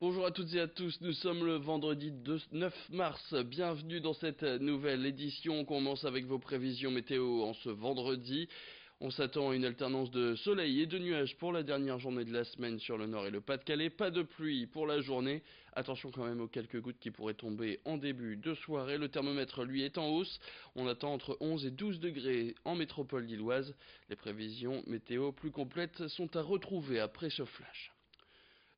Bonjour à toutes et à tous, nous sommes le vendredi 9 mars, bienvenue dans cette nouvelle édition. On commence avec vos prévisions météo en ce vendredi. On s'attend à une alternance de soleil et de nuages pour la dernière journée de la semaine sur le nord et le Pas-de-Calais. Pas de pluie pour la journée. Attention quand même aux quelques gouttes qui pourraient tomber en début de soirée. Le thermomètre lui est en hausse. On attend entre 11 et 12 degrés en métropole lilloise. Les prévisions météo plus complètes sont à retrouver après ce flash.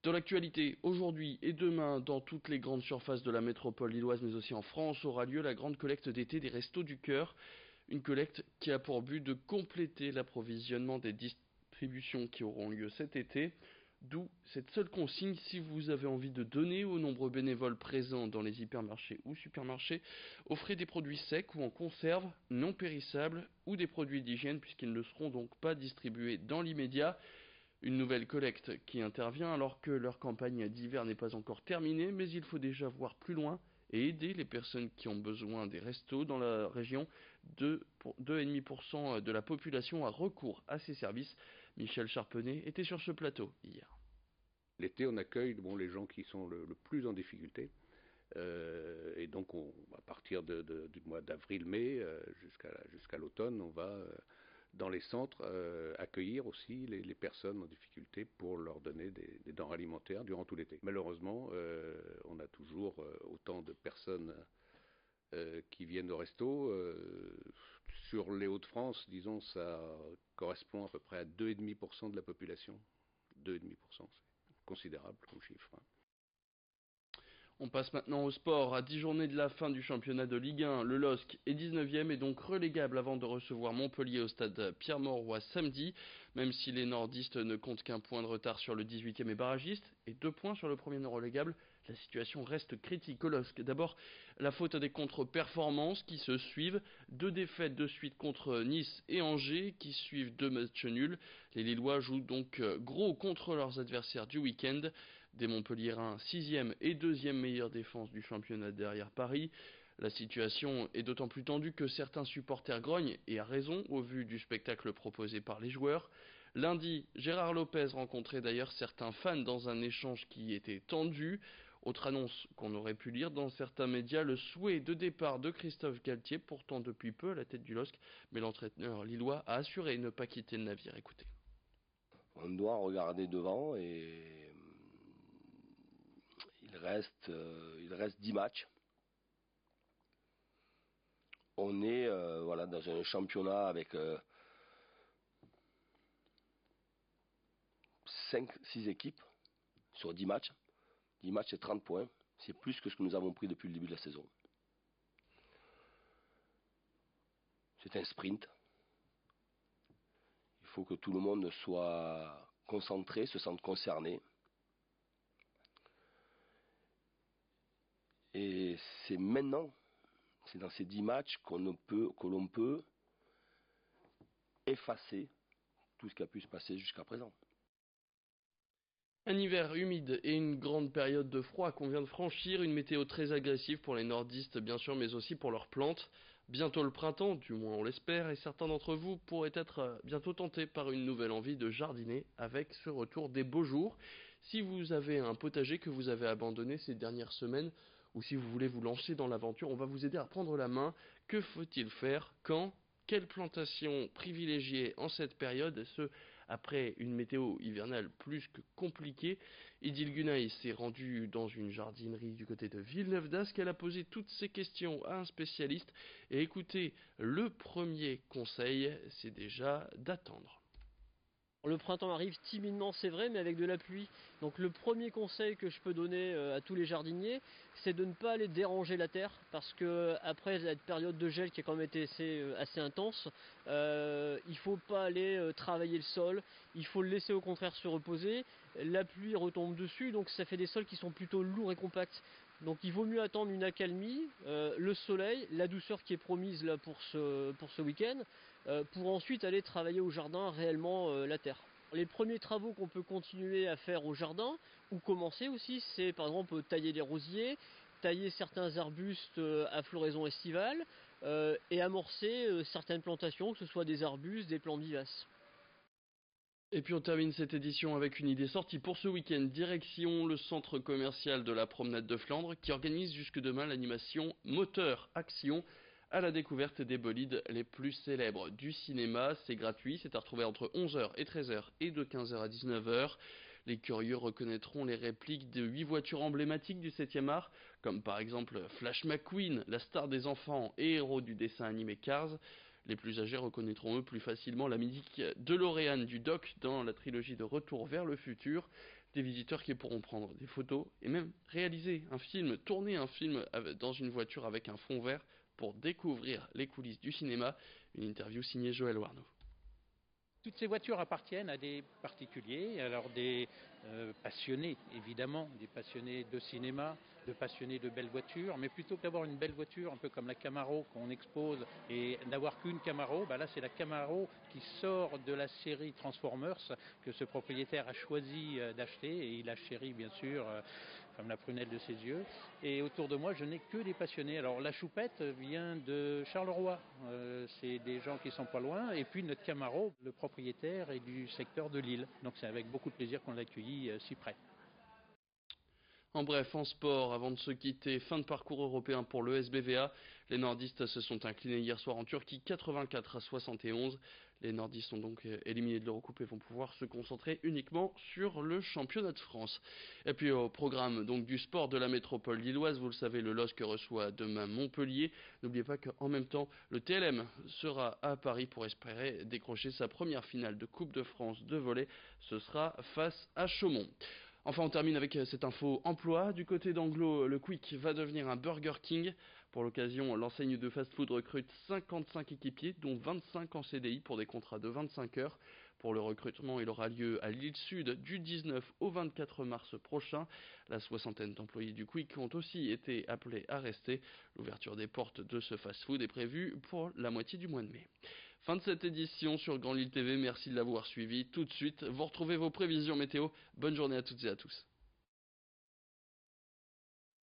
Dans l'actualité, aujourd'hui et demain, dans toutes les grandes surfaces de la métropole lilloise, mais aussi en France, aura lieu la grande collecte d'été des Restos du Cœur. Une collecte qui a pour but de compléter l'approvisionnement des distributions qui auront lieu cet été. D'où cette seule consigne, si vous avez envie de donner aux nombreux bénévoles présents dans les hypermarchés ou supermarchés, offrez des produits secs ou en conserve, non périssables, ou des produits d'hygiène puisqu'ils ne seront donc pas distribués dans l'immédiat. Une nouvelle collecte qui intervient alors que leur campagne d'hiver n'est pas encore terminée, mais il faut déjà voir plus loin et aider les personnes qui ont besoin des restos dans la région. 2,5% de la population a recours à ces services. Michel Charpenay était sur ce plateau hier. L'été, on accueille les gens qui sont le plus en difficulté. Et donc, à partir du mois d'avril-mai jusqu'à l'automne, on va dans les centres accueillir aussi les personnes en difficulté pour leur donner des denrées alimentaires durant tout l'été. Malheureusement, on a toujours autant de personnes qui viennent au resto. Sur les Hauts-de-France, disons, ça correspond à peu près à 2,5% de la population. 2,5%, c'est considérable comme chiffre. On passe maintenant au sport. À 10 journées de la fin du championnat de Ligue 1, le LOSC est 19e et donc relégable avant de recevoir Montpellier au stade Pierre-Mauroy samedi. Même si les nordistes ne comptent qu'un point de retard sur le 18e et barragiste et 2 points sur le premier non relégable, la situation reste critique au LOSC. D'abord, la faute à des contre-performances qui se suivent. 2 défaites de suite contre Nice et Angers qui suivent 2 matchs nuls. Les Lillois jouent donc gros contre leurs adversaires du week-end. Des Montpelliérains 6e et 2e meilleure défense du championnat derrière Paris. La situation est d'autant plus tendue que certains supporters grognent, et à raison, au vu du spectacle proposé par les joueurs. Lundi, Gérard Lopez rencontrait d'ailleurs certains fans dans un échange qui était tendu. Autre annonce qu'on aurait pu lire dans certains médias, le souhait de départ de Christophe Galtier, pourtant depuis peu à la tête du LOSC, mais l'entraîneur lillois a assuré ne pas quitter le navire. Écoutez. On doit regarder devant et il reste 10 matchs. On est dans un championnat avec 5-6 équipes sur 10 matchs. 10 matchs, c'est 30 points. C'est plus que ce que nous avons pris depuis le début de la saison. C'est un sprint. Il faut que tout le monde soit concentré, se sente concerné. Et c'est maintenant, c'est dans ces 10 matchs que l'on peut effacer tout ce qui a pu se passer jusqu'à présent. Un hiver humide et une grande période de froid qu'on vient de franchir, une météo très agressive pour les nordistes bien sûr, mais aussi pour leurs plantes. Bientôt le printemps, du moins on l'espère, et certains d'entre vous pourraient être bientôt tentés par une nouvelle envie de jardiner avec ce retour des beaux jours. Si vous avez un potager que vous avez abandonné ces dernières semaines, ou si vous voulez vous lancer dans l'aventure, on va vous aider à prendre la main. Que faut-il faire? Quand? Quelle plantation privilégier en cette période? Et ce, après une météo hivernale plus que compliquée. Idil Gunay s'est rendue dans une jardinerie du côté de Villeneuve d'Ascq. Elle a posé toutes ces questions à un spécialiste. Et écoutez, le premier conseil, c'est déjà d'attendre. Le printemps arrive timidement, c'est vrai, mais avec de la pluie. Donc le premier conseil que je peux donner à tous les jardiniers, c'est de ne pas aller déranger la terre, parce que après la période de gel qui a quand même été assez intense, il ne faut pas aller travailler le sol, il faut le laisser au contraire se reposer. La pluie retombe dessus, donc ça fait des sols qui sont plutôt lourds et compacts. Donc il vaut mieux attendre une accalmie, le soleil, la douceur qui est promise là pour ce week-end, pour ensuite aller travailler au jardin réellement la terre. Les premiers travaux qu'on peut continuer à faire au jardin, ou commencer aussi, c'est par exemple tailler les rosiers, tailler certains arbustes à floraison estivale, et amorcer certaines plantations, que ce soit des arbustes, des plantes vivaces. Et puis on termine cette édition avec une idée sortie pour ce week-end. Direction le centre commercial de la Promenade de Flandre qui organise jusque demain l'animation Moteur Action à la découverte des bolides les plus célèbres du cinéma. C'est gratuit, c'est à retrouver entre 11h et 13h et de 15h à 19h. Les curieux reconnaîtront les répliques de 8 voitures emblématiques du 7e art, comme par exemple Flash McQueen, la star des enfants et héros du dessin animé Cars. Les plus âgés reconnaîtront eux plus facilement la mythique DeLorean du Doc dans la trilogie de Retour vers le futur. Des visiteurs qui pourront prendre des photos et même réaliser un film, tourner un film dans une voiture avec un fond vert pour découvrir les coulisses du cinéma. Une interview signée Joël Warneau. Toutes ces voitures appartiennent à des particuliers, alors des passionnés évidemment, des passionnés de cinéma, de passionnés de belles voitures, mais plutôt que d'avoir une belle voiture, un peu comme la Camaro qu'on expose, et d'avoir qu'une Camaro, là c'est la Camaro qui sort de la série Transformers que ce propriétaire a choisi d'acheter, et il a chéri bien sûr comme la prunelle de ses yeux. Et autour de moi, je n'ai que des passionnés. Alors la choupette vient de Charleroi, c'est des gens qui sont pas loin. Et puis notre Camaro, le propriétaire est du secteur de Lille. Donc c'est avec beaucoup de plaisir qu'on l'accueille si près. En bref, en sport, avant de se quitter, fin de parcours européen pour le SBVA. Les nordistes se sont inclinés hier soir en Turquie 84-71. Les nordistes sont donc éliminés de l'Eurocoupe et vont pouvoir se concentrer uniquement sur le championnat de France. Et puis au programme donc du sport de la métropole lilloise, vous le savez, le LOSC reçoit demain Montpellier. N'oubliez pas qu'en même temps, le TLM sera à Paris pour espérer décrocher sa première finale de Coupe de France de volley. Ce sera face à Chaumont. Enfin, on termine avec cette info emploi. Du côté d'Anglo, le Quick va devenir un Burger King. Pour l'occasion, l'enseigne de fast-food recrute 55 équipiers, dont 25 en CDI pour des contrats de 25 heures. Pour le recrutement, il aura lieu à l'île Sud du 19 au 24 mars prochain. La soixantaine d'employés du Quick ont aussi été appelés à rester. L'ouverture des portes de ce fast-food est prévue pour la moitié du mois de mai. Fin de cette édition sur Grand Lille TV, merci de l'avoir suivi. Tout de suite, vous retrouvez vos prévisions météo. Bonne journée à toutes et à tous.